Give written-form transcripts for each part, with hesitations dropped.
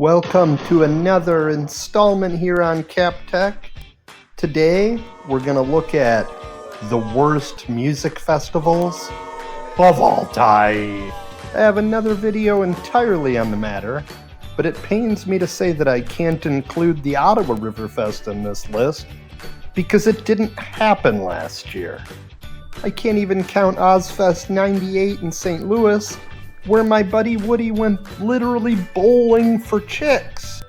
Welcome to another installment here on Cap Tech. Today, we're going to look at the worst music festivals of all time. I have another video entirely on the matter, but it pains me to say that I can't include the Ottawa River Fest in this list because it didn't happen last year. I can't even count Ozfest 98 in St. Louis, where my buddy Woody went literally bowling for chicks.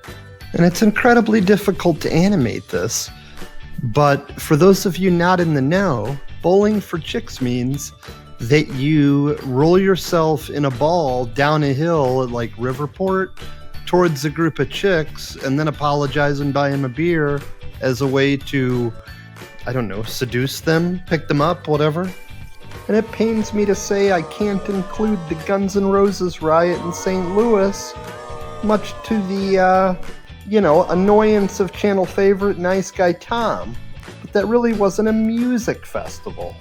And it's incredibly difficult to animate this, but for those of you not in the know, bowling for chicks means that you roll yourself in a ball down a hill at like Riverport towards a group of chicks and then apologize and buy them a beer as a way to, I don't know, seduce them, pick them up, whatever. And it pains me to say I can't include the Guns N' Roses riot in St. Louis, much to the, annoyance of channel favorite Nice Guy Tom. But that really wasn't a music festival.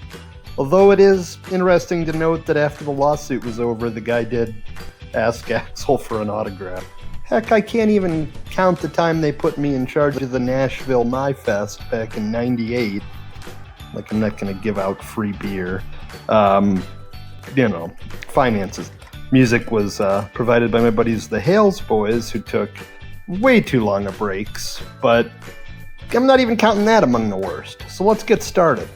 Although it is interesting to note that after the lawsuit was over, the guy did ask Axl for an autograph. Heck, I can't even count the time they put me in charge of the Nashville My Fest back in '98. Like, I'm not going to give out free beer. Finances. Music was provided by my buddies the Hales Boys, who took way too long of breaks, but I'm not even counting that among the worst. So let's get started.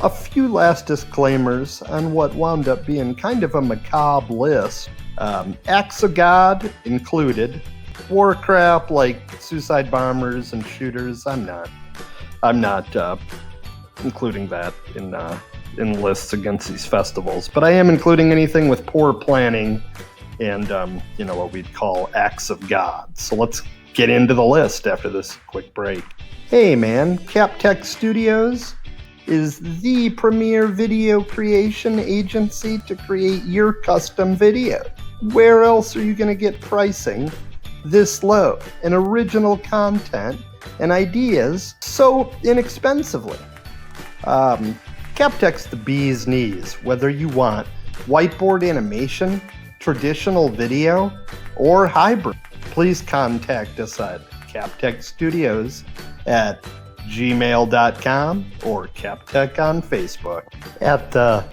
A few last disclaimers on what wound up being kind of a macabre list. Acts of God included. War crap like suicide bombers and shooters. I'm not including that in lists against these festivals, but I am including anything with poor planning and what we'd call acts of God. So let's get into the list after this quick break. Hey man, CapTech Studios is the premier video creation agency to create your custom video. Where else are you going to get pricing this low and original content and ideas so inexpensively? CapTech's the bee's knees, whether you want whiteboard animation, traditional video, or hybrid. Please contact us at CapTech at gmail.com or CapTech on Facebook. At the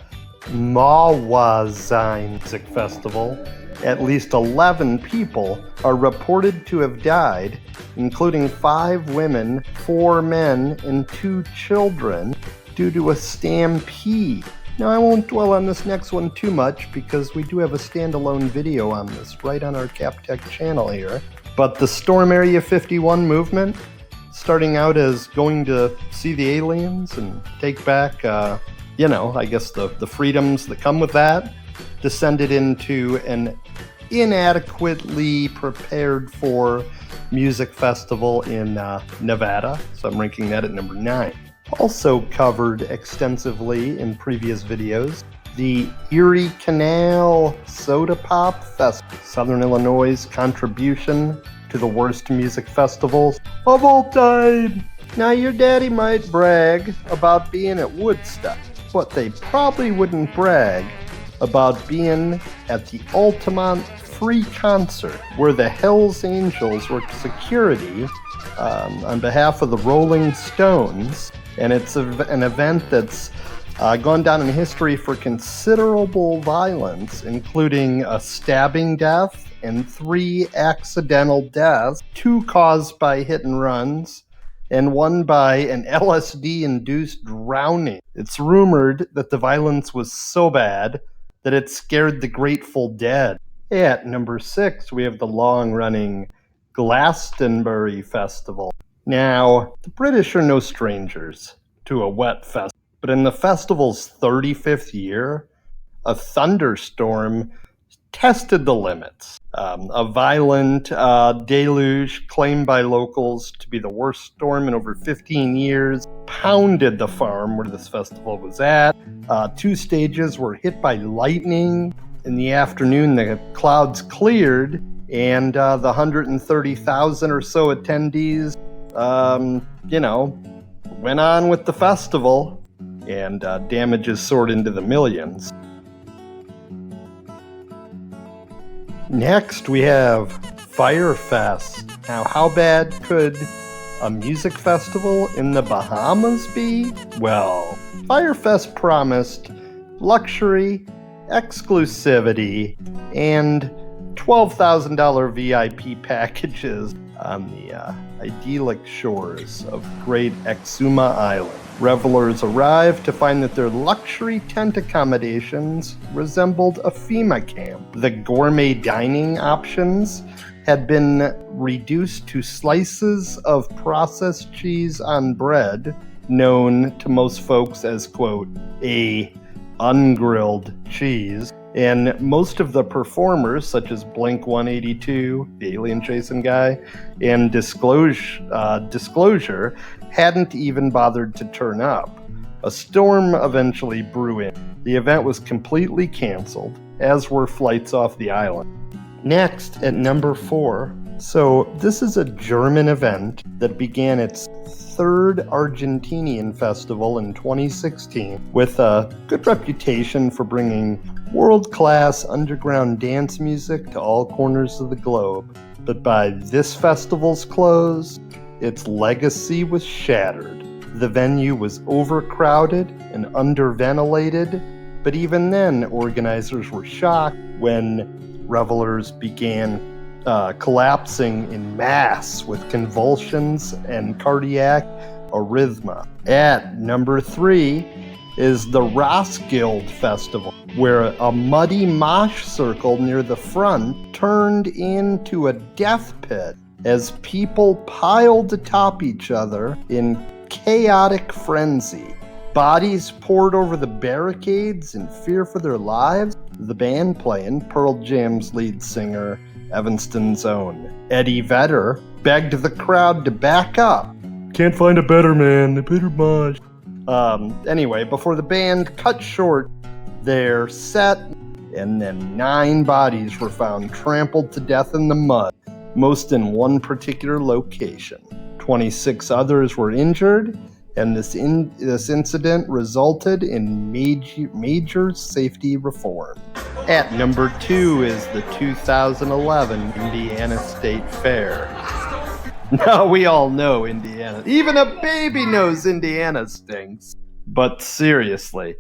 Mawazine Music Festival, at least 11 people are reported to have died, including 5 women, 4 men, and 2 children, due to a stampede. Now, I won't dwell on this next one too much because we do have a standalone video on this right on our CapTech channel here. But the Storm Area 51 movement, starting out as going to see the aliens and take back, I guess the freedoms that come with that, descended into an inadequately prepared for music festival in Nevada. So I'm ranking that at number 9. Also covered extensively in previous videos, the Erie Canal Soda Pop Fest, Southern Illinois' contribution to the worst music festivals of all time. Now, your daddy might brag about being at Woodstock, but they probably wouldn't brag about being at the Altamont Free Concert, where the Hells Angels were security on behalf of the Rolling Stones. And it's an event that's gone down in history for considerable violence, including a stabbing death and 3 accidental deaths, 2 caused by hit and runs, and 1 by an LSD-induced drowning. It's rumored that the violence was so bad that it scared the Grateful Dead. At number 6, we have the long-running Glastonbury Festival. Now, the British are no strangers to a wet fest, but in the festival's 35th year, a thunderstorm tested the limits. A violent deluge claimed by locals to be the worst storm in over 15 years pounded the farm where this festival was at. 2 stages were hit by lightning. In the afternoon, the clouds cleared, and the 130,000 or so attendees went on with the festival, and damages soared into the millions. Next, we have Firefest. Now, how bad could a music festival in the Bahamas be? Well, Firefest promised luxury, exclusivity, and $12,000 VIP packages on the idyllic shores of Great Exuma Island. Revelers arrived to find that their luxury tent accommodations resembled a FEMA camp. The gourmet dining options had been reduced to slices of processed cheese on bread, known to most folks as, quote, a ungrilled cheese. And most of the performers, such as Blink-182, the Alien Chasing Guy, and Disclosure, hadn't even bothered to turn up. A storm eventually brew in. The event was completely canceled, as were flights off the island. Next, at number 4. So this is a German event that began its third Argentinian festival in 2016 with a good reputation for bringing world-class underground dance music to all corners of the globe. But by this festival's close, its legacy was shattered. The venue was overcrowded and underventilated, but even then, organizers were shocked when revelers began collapsing in mass with convulsions and cardiac arrhythmia. At number 3 is the Roskilde Festival, where a muddy mosh circle near the front turned into a death pit as people piled atop each other in chaotic frenzy. Bodies poured over the barricades in fear for their lives. The band playing, Pearl Jam's lead singer, Evanston's own Eddie Vedder, begged the crowd to back up. Can't find a better man, a better mosh. Anyway, before the band cut short their set, and then 9 bodies were found trampled to death in the mud, most in one particular location. 26 others were injured, and this incident resulted in major safety reform. At number 2 is the 2011 Indiana State Fair. Now we all know Indiana. Even a baby knows Indiana stinks. But seriously,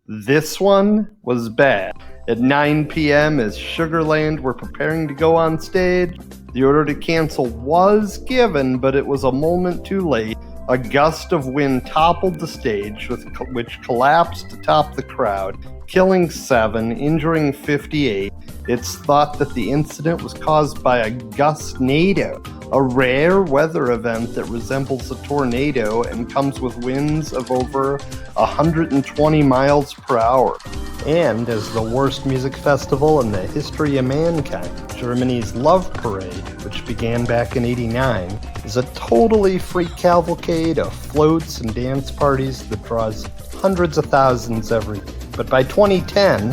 this one was bad. At 9 p.m. as Sugarland were preparing to go on stage, the order to cancel was given, but it was a moment too late. A gust of wind toppled the stage, which collapsed atop the crowd, killing 7, injuring 58. It's thought that the incident was caused by a gustnado, a rare weather event that resembles a tornado and comes with winds of over 120 miles per hour. And as the worst music festival in the history of mankind, Germany's Love Parade, which began back in '89, is a totally free cavalcade of floats and dance parties that draws hundreds of thousands every year. But by 2010,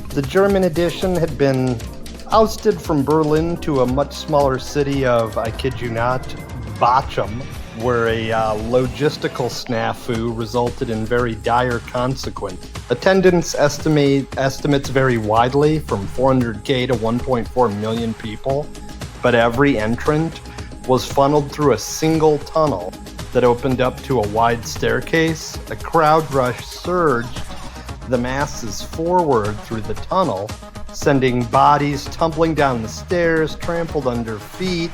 the German edition had been ousted from Berlin to a much smaller city of, I kid you not, Bochum, where a logistical snafu resulted in very dire consequence. Attendance estimates vary widely from 400K to 1.4 million people, but every entrant was funneled through a single tunnel that opened up to a wide staircase. A crowd rush surged the masses forward through the tunnel, sending bodies tumbling down the stairs, trampled under feet,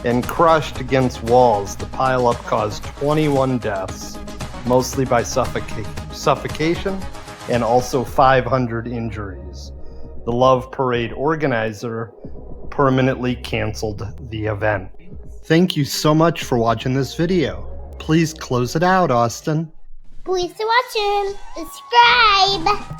and crushed against walls. The pileup caused 21 deaths, mostly by suffocation, and also 500 injuries. The Love Parade organizer permanently canceled the event. Thank you so much for watching this video. Please close it out, Austin. Please watch and subscribe.